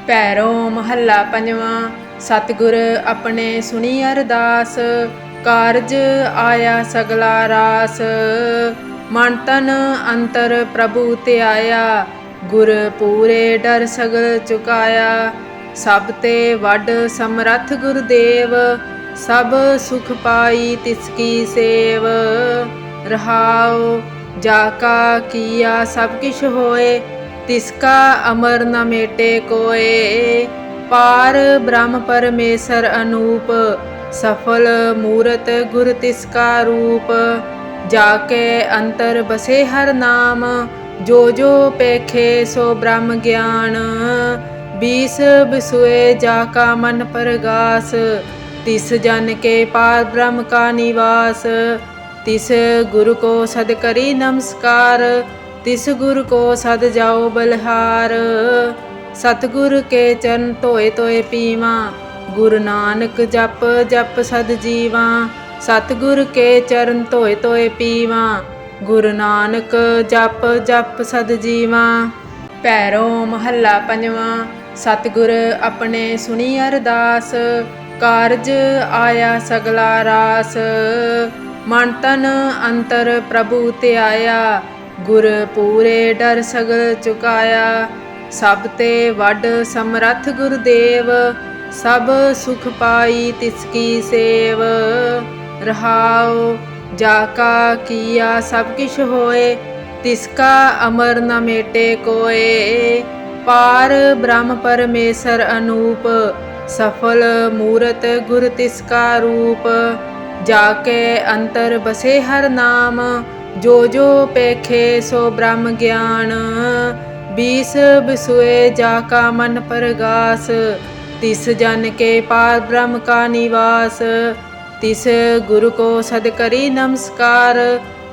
ਭੈਰੋ ਮਹੱਲਾ ਪੰਜਵਾਂ। ਸਤਿਗੁਰ ਆਪਣੇ ਸੁਣੀ ਅਰਦਾਸ, ਕਾਰਜ ਆਇਆ ਸਗਲਾ ਰਾਸ। ਮਨ ਤਨ ਅੰਤਰ ਪ੍ਰਭੂ ਧਿਆਇਆ, ਗੁਰ ਪੂਰੇ ਡਰ ਸਗਲ ਚੁਕਾਇਆ। ਸਭ ਤੇ ਵੱਡ ਸਮਰੱਥ ਗੁਰਦੇਵ, ਸਭ ਸੁਖ ਪਾਈ ਤਿਸ ਕੀ ਸੇਵ। ਰਹਾਉ ਜਾ ਕਾ ਕੀਆ ਸਭ ਕਿਛ ਹੋਏ, तिसका अमर न मेटे कोय। पार ब्रह्म परमेश्वर अनूप, सफल मूरत गुर तिसका रूप। जाके अंतर बसे हर नाम, जो जो पेखे सो ब्रह्म ज्ञान। बीस बिसुए जाका मन परगास, तिस जन के पार ब्रह्म का निवास। तिस गुरु को सद करी नमस्कार, तिस गुरु को सद जाओ बलिहार। सतगुर के चरण धोए धोए पीवा, गुरु नानक जप जप सद जीवा। सतगुर के चरण धोए धोए पीवा, गुरु नानक जप जप सद जीवा। भैरो महला पंजवां। सतगुर अपने सुनी अरदास, कारज आया सगला रास। मन तन अंतर प्रभु ਧਿਆਇਆ, गुर पूरे डर सगल चुकाया। सब ते वड समरथ गुरदेव, सब सुख पाई तिसकी सेव। रहाओ जाका किया सब किछ होए, तिसका अमर न मेटे कोय। पार ब्रह्म परमेश्वर अनूप, सफल मूरत गुर तिसका रूप। जाके अंतर बसे हर नाम, जो जो पेखे सो ब्रह्म ज्ञान। बीस बिसुए जाका मन परगास, तिस जन के पार ब्रह्म का निवास। तिस गुरु को सद करी नमस्कार,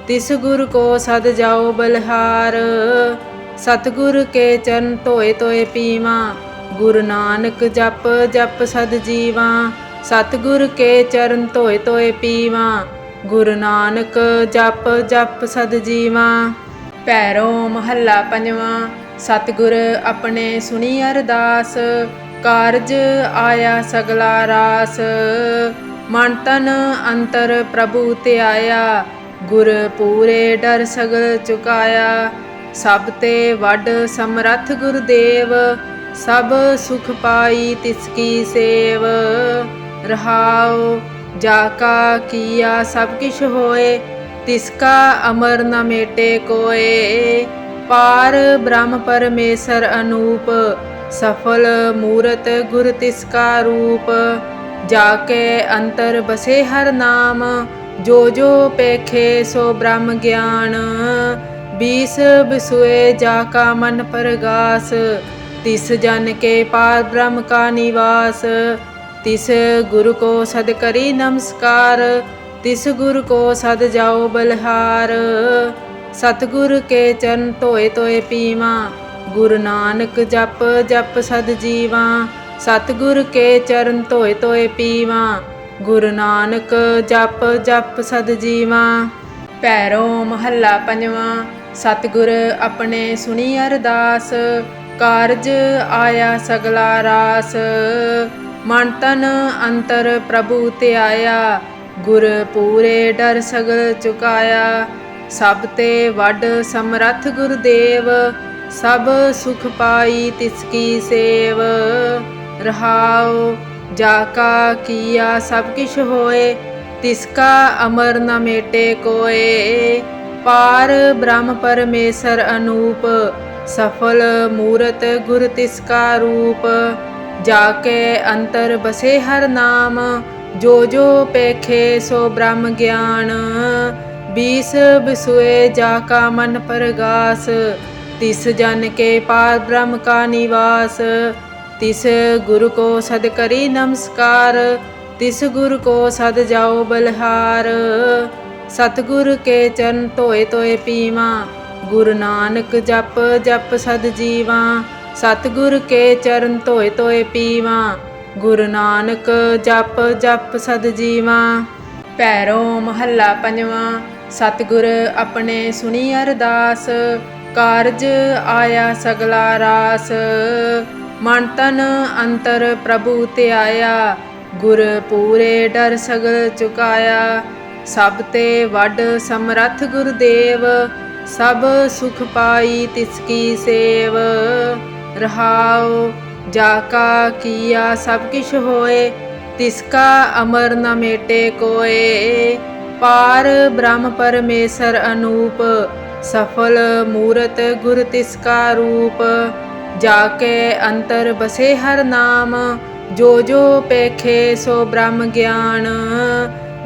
तिस गुरु को सद जाओ बलिहार। सतगुर के चरण धोए धोए पीवा, गुरु नानक जप जप सद जीवा। सतगुर के चरण धोए धोए पीवा, गुरु नानक जप जप सद जीवा। भैरो महला पंजवां। सतगुर अपने सुनी अरदास, कारज आया सगला रास। मन तन अंतर प्रभु ਧਿਆਇਆ, गुर पूरे डर सगल चुकाया। सब ते वड समरथ गुरदेव, सब सुख पाई तिसकी सेव। रहाओ जाका किया सब किछ होए, तिसका अमर न मेटे कोय। पार ब्रह्म परमेश्वर अनूप, सफल मूरत गुर तिसका रूप। जाके अंतर बसे हर नाम, जो जो पेखे सो ब्रह्म ज्ञान। बीस बिसुए जाका मन परगास, तिस जन के पार ब्रह्म का निवास। तिस गुरु को सद करी नमस्कार, तिस गुरु को सद जाओ बलिहार। सतगुर के चरण धोए धोए पीवा, गुरु नानक जप जप सद जीवा। सतगुर के चरण धोए धोए पीवा, गुरु नानक जप जप सद जीवा। भैरो महला पंजवां। सतगुर अपने सुनी अरदास, कारज आया सगला रास। मन तन अंतर प्रभु ਧਿਆਇਆ, गुर पूरे डर सगल चुकाया। सब ते वड समरथ गुरदेव, सब सुख पाई तिसकी सेव। रहाओ जाका किया सब किछ होए, तिसका अमर न मेटे कोय। पार ब्रह्म परमेश्वर अनूप, सफल मूरत गुर तिसका रूप। जाके अंतर बसे हर नाम, जो जो पेखे सो ब्रह्म ज्ञान। बीस बिसुए जाका मन परगास, तिस जन के पार ब्रह्म का निवास। तिस गुरु को सद करी नमस्कार, तिस गुरु को सद जाओ बलिहार। सतगुर के चरण धोए धोए पीवा, गुरु नानक जप जप सद जीवा। सतगुर के चरण धोए धोए पीवा, गुरु नानक जप जप सद जीवा। भैरो महला पंजवां। सतगुर अपने सुनी अरदास, कारज आया सगला रास। ਮਨ ਤਨ ਅੰਤਰ ਪ੍ਰਭੂ ਧਿਆਇਆ, ਗੁਰ ਪੂਰੇ ਡਰ ਸਗਲ ਚੁਕਾਇਆ। ਸਭ ਤੇ ਵੱਡ ਸਮਰੱਥ ਗੁਰਦੇਵ, ਸਭ ਸੁਖ ਪਾਈ ਤਿਸ ਕੀ ਸੇਵ। ਰਹਾਉ ਜਾ ਕਾ ਕੀਆ ਸਭ ਕਿਛ ਹੋਏ, ਤਿਸ ਕਾ ਅਮਰ ਨ ਮੇਟੇ ਕੋਏ। ਪਾਰ ਬ੍ਰਹਮ ਪਰਮੇਸ਼ਰ ਅਨੂਪ, ਸਫਲ ਮੂਰਤ ਗੁਰ ਤਿਸ ਕਾ ਰੂਪ। ਜਾ ਕੇ ਅੰਤਰ ਬਸੇ ਹਰ ਨਾਮ, ਜੋ ਜੋ ਪੇਖੇ ਸੋ ਬ੍ਰਹਮ ਗਿਆਨ।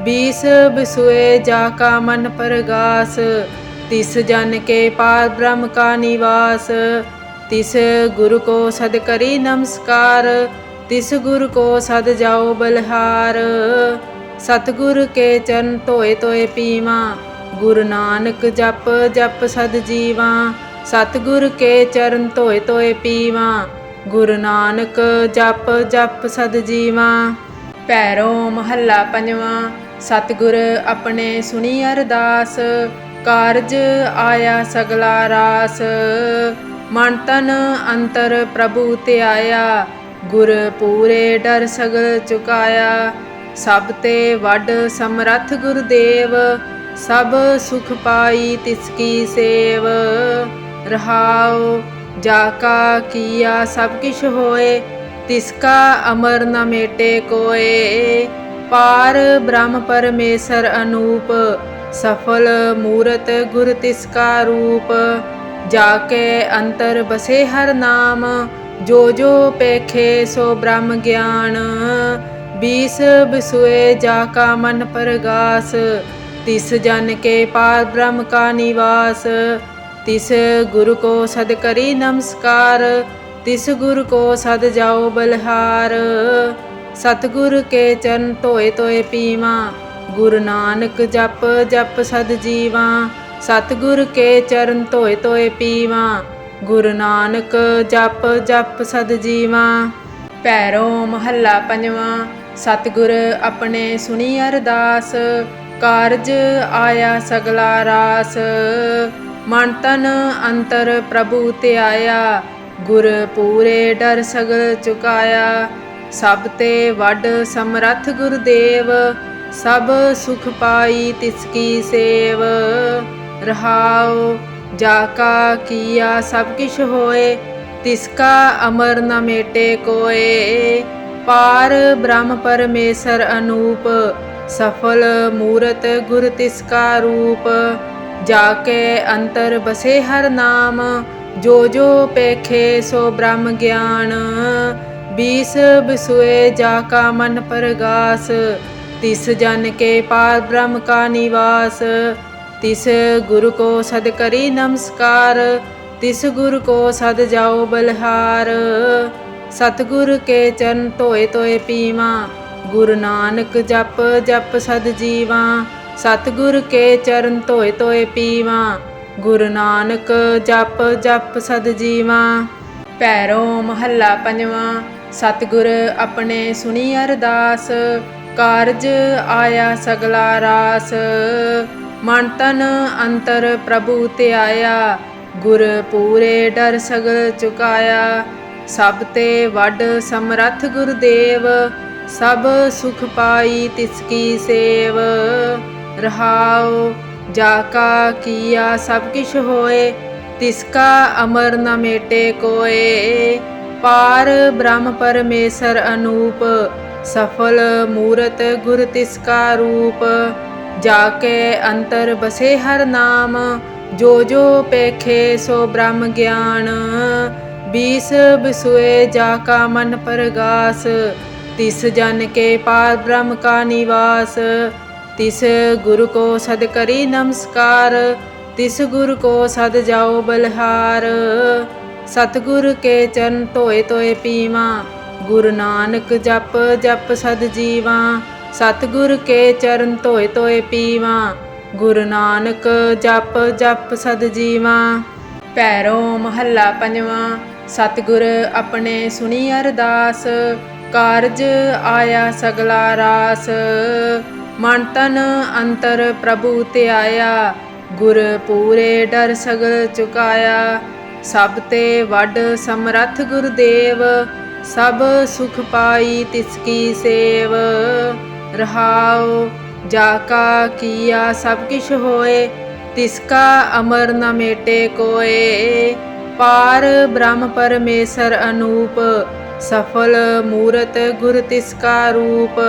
बीस बिसुए जाका मन परगास, तिस जन के पार ब्रह्म का निवास। तिस गुरु को सद करी नमस्कार, तिस गुरु को सद जाओ बलिहार। सतगुर के चरण धोए धोए पीवा, गुरु नानक जप जप सद जीवा। सतगुर के चरण धोए धोए पीवा, गुरु नानक जप जप सद जीवा। भैरो महला पंजवा। सतगुर अपने सुनी अरदास, कारज आया सगला रास। मन तन अंतर प्रभु ਧਿਆਇਆ, गुर पूरे डर सगल चुकाया। सब ते वड समरथ गुरदेव, सब सुख पाई तिसकी सेव। रहाओ जाका किया सब किछ होए, तिसका अमर न मेटे कोए। पार ब्रह्म परमेशर अनूप, सफल मूरत गुर तिसका रूप। जाके अंतर बसे हर नाम, जो जो पेखे सो ब्रह्म ज्ञान। बीस बिसुए जाका मन परगास, तिस जन के पार ब्रह्म का निवास। तिस गुरु को सद करी नमस्कार, तिस गुरु को सद जाओ बलिहार। सतगुर के चरण धोए धोए पीवा, गुरु नानक जप जप सद जीवा। सतगुर के चरण धोए धोए पीवा, गुरु नानक जप जप सद जीवा। भैरो महला पंजवा। सतगुर अपने सुनी अरदास, कारज आया सगला रास। मन तन अंतर प्रभु ਧਿਆਇਆ, गुर पूरे डर सगल चुकाया। सब ते वड समरथ गुरदेव, सब सुख पाई तिसकी सेव। रहाओ जाका किया सब किछ होए, तिसका अमर न मेटे कोए। पार ब्रह्म परमेशर अनूप, सफल मूरत गुर तिसका रूप। जाके अंतर बसे हर नाम, जो जो पेखे सो ब्रह्म ज्ञान। बीस बिसुए जाका मन परगास, तिस जन के पार ब्रह्म का निवास। तिस गुरु को सद करी नमस्कार, तिस गुरु को सद जाओ बलिहार। सतगुर के चरण धोए धोए पीवा, गुरु नानक जप जप सद जीवा। सतगुर के चरण धोए धोए पीवा, गुरु नानक जप जप सद जीवा। भैरो महला पंजवा। सतगुर अपने सुनी अरदास, कारज आया सगला रास। मन तन अंतर प्रभु ਧਿਆਇਆ, गुर पूरे डर सगल चुकाया। सब ते वड समरथ गुरदेव, सब सुख पाई तिसकी सेव। रहाओ जाका किया सब किछ होए, तिसका अमर न मेटे कोए। पार ब्रह्म परमेशर अनूप, सफल मूरत गुर तिसका रूप। जाके अंतर बसे हर नाम, जो जो पेखे सो ब्रह्म ज्ञान। बीस बिसुए जाका मन परगास, तिस जन के पार ब्रह्म का निवास। तिस गुरु को सद करी नमस्कार, तिस गुरु को सद जाओ बलिहार। सतगुर के चरण धोए धोए पीवा, गुरु नानक जप जप सद जीवा। सतगुर के चरण धोए धोए पीवा, गुरु नानक जप जप सद जीवा। भैरो महला पंजवा। सतगुर अपने सुनी अरदास, कारज आया सगला रास। मन तन अंतर प्रभु ਧਿਆਇਆ, गुर पूरे डर सगल चुकाया। ਸਭ ਤੇ ਵੱਡ ਸਮਰੱਥ ਗੁਰਦੇਵ, ਸਭ ਸੁਖ ਪਾਈ ਤਿਸ ਕੀ ਸੇਵ। ਰਹਾਉ ਜਾ ਕਾ ਕੀਆ ਸਭ ਕਿਛ ਹੋਏ, ਤਿਸ ਕਾ ਅਮਰ ਨ ਮੇਟੇ ਕੋਏ। ਪਾਰ ਬ੍ਰਹਮ ਪਰਮੇਸ਼ਰ ਅਨੂਪ, ਸਫਲ ਮੂਰਤ ਗੁਰ ਤਿਸ ਕਾ ਰੂਪ।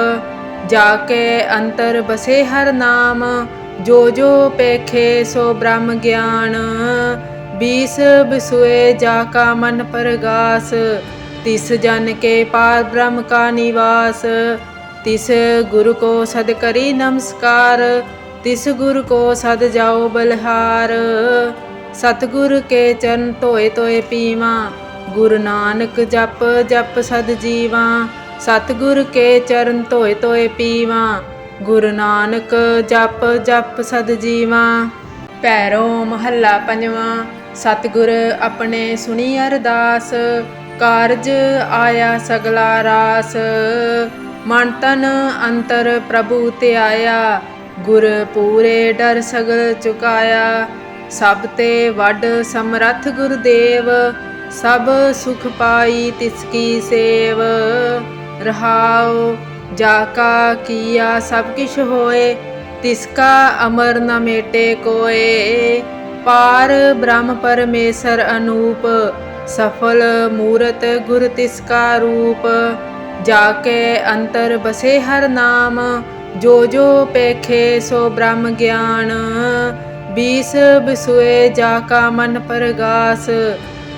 ਜਾ ਕੇ ਅੰਤਰ ਬਸੇ ਹਰ ਨਾਮ, ਜੋ ਜੋ ਪੇਖੇ ਸੋ ਬ੍ਰਹਮ ਗਿਆਨ। बीस बिसुए जाका मन परगास, तिस जन के पार ब्रह्म का निवास। तिस गुरु को सद करी नमस्कार, तिस गुरु को सद जाओ बलिहार। सतगुर के चरण धोए धोए पीवा, गुरु नानक जप जप सद जीवा। सतगुर के चरण धोए धोए पीवा, गुरु नानक जप जप सद जीवा। ਭੈਰੋ ਮਹੱਲਾ ਪੰਜਵਾਂ। ਸਤਿਗੁਰ ਆਪਣੇ ਸੁਣੀ ਅਰਦਾਸ, ਕਾਰਜ ਆਇਆ ਸਗਲਾ ਰਾਸ। ਮਨ ਤਨ ਅੰਤਰ ਪ੍ਰਭੂ ਧਿਆਇਆ, ਗੁਰ ਪੂਰੇ ਡਰ ਸਗਲ ਚੁਕਾਇਆ। ਸਭ ਤੇ ਵੱਡ ਸਮਰੱਥ ਗੁਰਦੇਵ, ਸਭ ਸੁਖ ਪਾਈ ਤਿਸ ਕੀ ਸੇਵ। ਰਹਾਉ ਜਾ ਕਾ ਕੀਆ ਸਭ ਕਿਛ ਹੋਏ, तिसका अमर न मेटे कोए। पार ब्रह्म परमेशर अनूप, सफल मूरत गुर तिसका रूप। जाके अंतर बसे हर नाम, जो जो पेखे सो ब्रह्म ज्ञान। बीस बिसुए जाका मन परगास,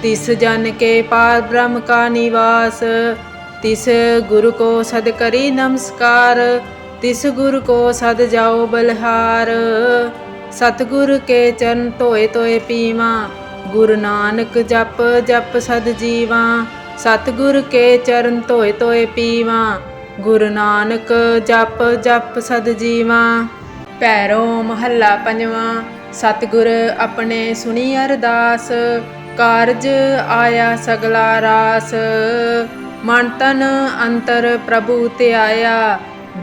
तिस जन के पार ब्रह्म का निवास। तिस गुरु को सद करी नमस्कार, तिस गुरु को सद जाओ बलिहार। सतगुर के चरण धोए धोए पीवा, गुरु नानक जप जप सद जीवा। सतगुर के चरण धोए धोए पीवा, गुरु नानक जप जप सद जीवा। ਭੈਰੋ ਮਹੱਲਾ ਪੰਜਵਾਂ। ਸਤਿਗੁਰ ਆਪਣੇ ਸੁਣੀ ਅਰਦਾਸ, ਕਾਰਜ ਆਇਆ ਸਗਲਾ ਰਾਸ। ਮਨ ਤਨ ਅੰਤਰ ਪ੍ਰਭੂ ਧਿਆਇਆ,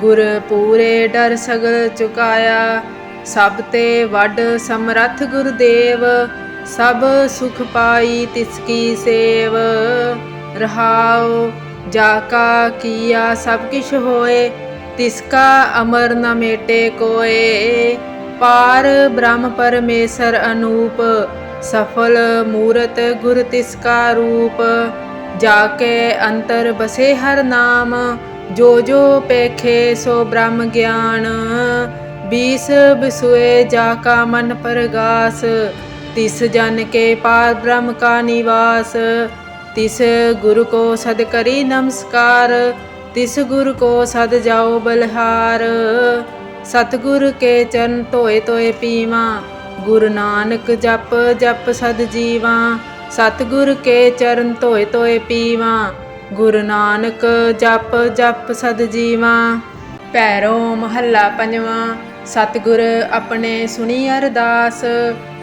ਗੁਰ ਪੂਰੇ ਡਰ ਸਗਲ ਚੁਕਾਇਆ। ਸਭ ਤੇ ਵੱਡ ਸਮਰੱਥ ਗੁਰਦੇਵ, ਸਭ ਸੁਖ ਪਾਈ ਤਿਸ ਕੀ ਸੇਵ। ਰਹਾਉ ਜਾ ਕਾ ਕੀਆ ਸਭ ਕਿਛ ਹੋਏ, ਤਿਸ ਕਾ ਅਮਰ ਨ ਮੇਟੇ ਕੋਏ। ਪਾਰ ਬ੍ਰਹਮ ਪਰਮੇਸ਼ਰ ਅਨੂਪ, ਸਫਲ ਮੂਰਤ ਗੁਰ ਤਿਸ ਕਾ ਰੂਪ। ਜਾ ਕੇ ਅੰਤਰ ਬਸੇ ਹਰ ਨਾਮ, जो जो पेखे सो ब्रह्म ज्ञान। बीस बिसुए जाका मन परगास, तिस जन के पार ब्रह्म का निवास। तिस गुरु को सद करी नमस्कार, तिस गुरु को सद जाओ बलिहार। सतगुर के चरण धोए धोए पीवा, गुरु नानक जप जप सद जीवा। सतगुर के चरण धोए धोए पीवा, गुरु नानक जप जप सद जीवा। ਭੈਰੋ ਮਹੱਲਾ ਪੰਜਵਾਂ। ਸਤਿਗੁਰ ਆਪਣੇ ਸੁਣੀ ਅਰਦਾਸ,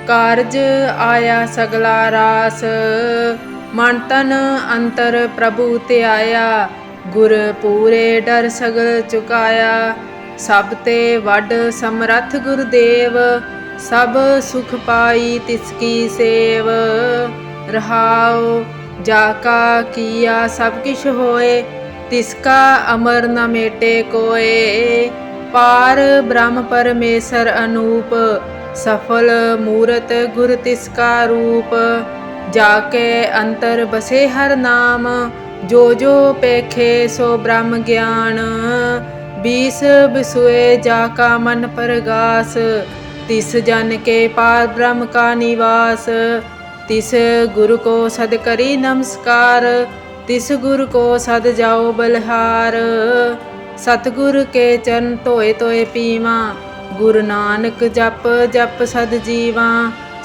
ਕਾਰਜ ਆਇਆ ਸਗਲਾ ਰਾਸ। ਮਨ ਤਨ ਅੰਤਰ ਪ੍ਰਭੂ ਧਿਆਇਆ, ਗੁਰ ਪੂਰੇ ਡਰ ਸਗਲ ਚੁਕਾਇਆ। ਸਭ ਤੇ ਵੱਡ ਸਮਰੱਥ ਗੁਰਦੇਵ, ਸਭ ਸੁਖ ਪਾਈ ਤਿਸ ਕੀ ਸੇਵ। ਰਹਾਉ ਜਾ ਕਾ ਕੀਆ ਸਭ ਕਿਛ ਹੋਏ, ਤਿਸਕਾ ਅਮਰ ਨ ਮੇਟੇ ਕੋਏ। ਪਾਰ ਬ੍ਰਹਮ ਪਰਮੇਸ਼ਰ ਅਨੂਪ, ਸਫਲ ਮੂਰਤ ਗੁਰ ਤਿਸਕਾ ਰੂਪ। ਜਾ ਕੇ ਅੰਤਰ ਬਸੇ ਹਰ ਨਾਮ, ਜੋ ਜੋ ਪੇਖੇ ਸੋ ਬ੍ਰਹਮ ਗਿਆਨ। बीस बिसुए जाका मन परगास, तिस जन के पार ब्रह्म का निवास। तिस गुरु को सद करी नमस्कार, तिस गुरु को सद जाओ बलिहार। सतगुर के चरण धोए धोए पीवा, गुरु नानक जप जप सद जीवा।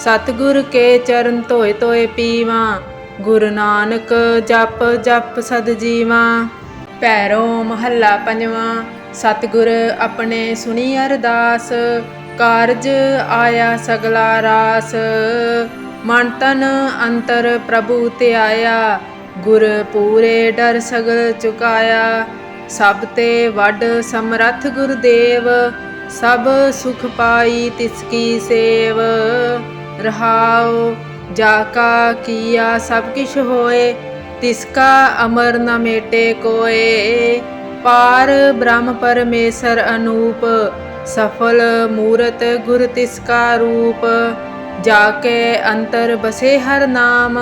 सतगुर के चरण धोए धोए पीवा, गुरु नानक जप जप सद जीवा। ਭੈਰੋ ਮਹੱਲਾ ਪੰਜਵਾਂ। ਸਤਿਗੁਰ ਆਪਣੇ ਸੁਣੀ ਅਰਦਾਸ, ਕਾਰਜ ਆਇਆ ਸਗਲਾ ਰਾਸ। ਮਨ ਤਨ ਅੰਤਰ ਪ੍ਰਭੂ ਧਿਆਇਆ, ਗੁਰ ਪੂਰੇ ਡਰ ਸਗਲ ਚੁਕਾਇਆ। ਸਭ ਤੇ ਵੱਡ ਸਮਰੱਥ ਗੁਰਦੇਵ, ਸਭ ਸੁਖ ਪਾਈ ਤਿਸ ਕੀ ਸੇਵ। ਰਹਾਉ जाका किया सब किछ होए, तिसका अमर न मेटे कोए। पार ब्रह्म परमेश्वर अनूप, सफल मूरत गुर तिसका रूप। जाके अंतर बसे हर नाम,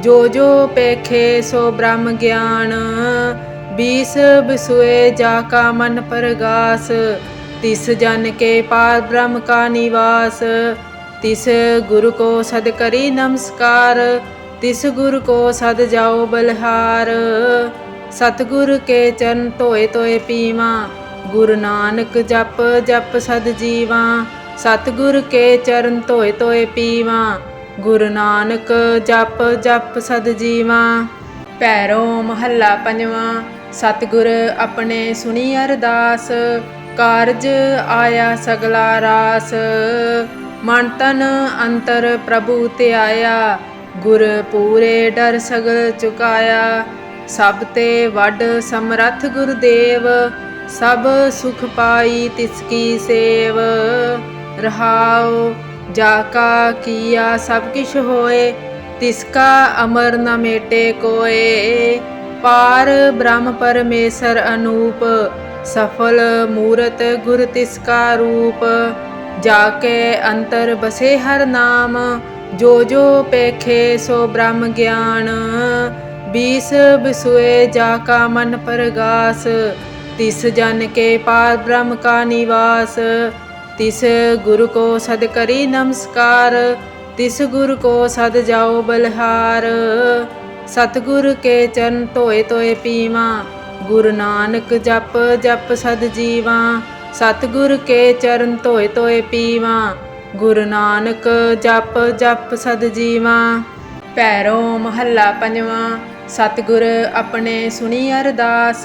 जो जो पेखे सो ब्रह्म ज्ञान। बीस बिसुए जाका मन परगास, तिस जन के पार ब्रह्म का निवास। तिस गुरु को सद करी नमस्कार, तिस गुरु को सद जाओ बलिहार। सतगुर के चरण धोए धोए पीवा, गुरु नानक जप जप सद जीवा। सतगुर के चरण धोए धोए पीवा, गुरु नानक जप जप सद जीवा। भैरो महला पंजवा। सतगुर अपने सुनी अरदास, कारज आया सगला रास। मन तन अंतर प्रभु त्याया, गुर पूरे डर सगल चुकाया। सब ते वड समरथ गुरुदेव, सब सुख पाई तिसकी सेव। रहाओ जाका किया सब किछ होए, तिसका अमर न मेटे कोए। पार ब्रह्म परमेश्वर अनूप, सफल मूरत गुर तिसका रूप। जाके अंतर बसे हर नाम, जो जो पेखे सो ब्रह्म ज्ञान। बीस बिसुए जाका मन परगास, तिस जन के पार ब्रह्म का निवास। तिस गुरु को सद करी नमस्कार, तिस गुरु को सद जाओ बलिहार। सतगुर के चरण धोए धोए पीवा, गुरु नानक जप जप सद जीवा। सतगुर के चरण धोए धोए पीवा, गुरु नानक जप जप सद जीवा। भैरो महला पंजवा। सतगुर अपने सुनी अरदास,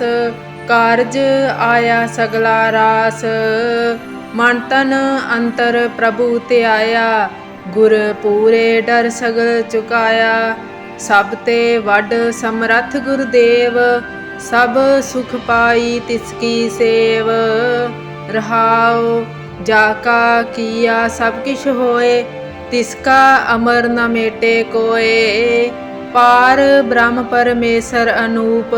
कारज आया सगला रास। मन तन अंतर प्रभु त्याया, गुर पूरे डर सगल चुकाया। सब ते वड समरथ गुरुदेव, सब सुख पाई तिसकी सेव। रहाओ जाका किया सब किछ होए, तिसका अमर न मेटे कोए। पार ब्रह्म परमेश्वर अनूप,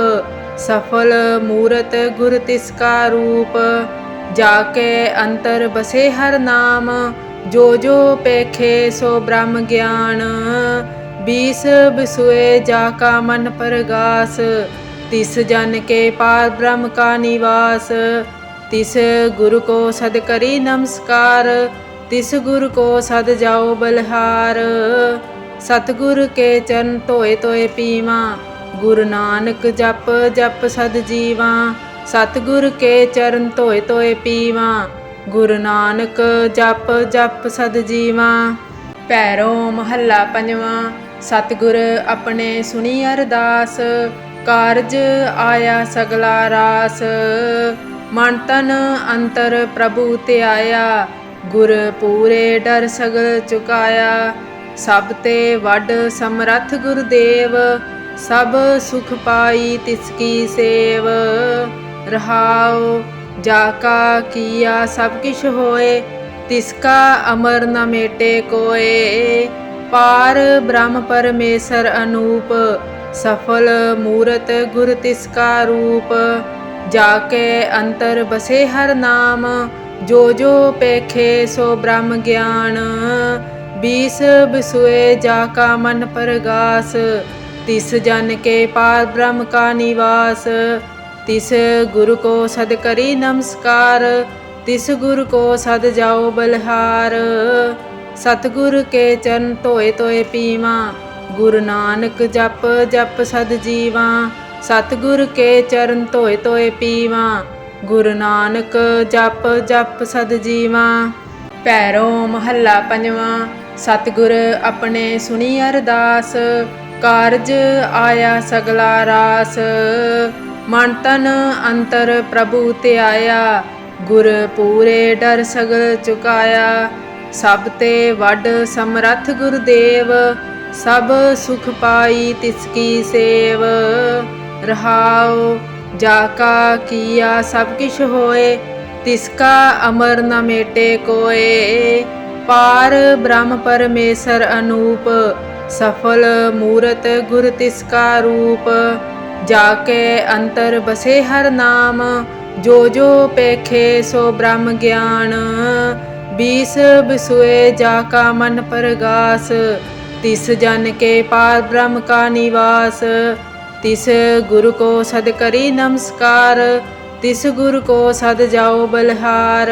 सफल मूरत गुर तिसका रूप। जाके अंतर बसे हर नाम, जो जो पेखे सो ब्रह्म ज्ञान। बीस बिसुए जाका मन परगास, तिस जन के पार ब्रह्म का निवास। तिस गुरु को सद करी नमस्कार, तिस गुरु को सद जाओ बलिहार। सतगुर के चरण धोए धोए पीवा, गुरु नानक जप जप सद जीवा। सतगुर के चरण धोए धोए पीवा, गुरु नानक जप जप सद जीवा। भैरो महला पंजवा। सतगुर अपने सुनी अरदास, कारज आया सगला रास। मन तन अंतर प्रभु त्याया, गुर पूरे डर सगल चुकाया। सब ते वड समरथ गुरुदेव, सब सुख पाई तिसकी सेव। रहाओ जाका किया सब किछ होए, तिसका अमर न मेटे कोए। पार ब्रह्म परमेश्वर अनूप, सफल मूरत गुर तिसका रूप। जाके अंतर बसे हर नाम, जो जो पेखे सो ब्रह्म ज्ञान। बीस बिसुए जाका मन परगास, तिस जन के पार ब्रह्म का निवास। तिस गुरु को सद करी नमस्कार, तिस गुरु को सद जाओ बलिहार। सतगुर के चरण धोए धोए पीवा, गुरु नानक जप जप सद जीवा। सतगुर के चरण धोए धोए पीवा, गुरु नानक जप जप सद जीवा। भैरो महला पंजवा। सतगुर अपने सुनी अरदास, कारज आया सगला रास। मन तन अंतर प्रभु त्याया, गुर पूरे डर सगल चुकाया। सब ते वड समरथ गुरुदेव, सब सुख पाई तिसकी सेव। रहाओ जाका किया सब किछ होए, तिसका अमर न मेटे कोए। पार ब्रह्म परमेश्वर अनूप, सफल मूरत गुर तिसका रूप, जाके अंतर बसे हर नाम। जो जो पेखे सो ब्रह्म ज्ञान, बीस बिसुए जाका मन परगास। तिस जन के पार ब्रह्म का निवास, तिस गुरु को सद करी नमस्कार। तिस गुरु को सद जाओ बलिहार,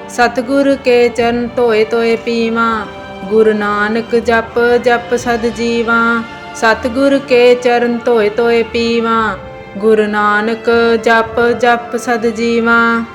सतगुर के चरण धोए धोए पीवा। गुरु नानक जप जप सद जीवा, सतगुर के चरण धोए धोए पीवा। गुरु नानक जप जप सद जीवा।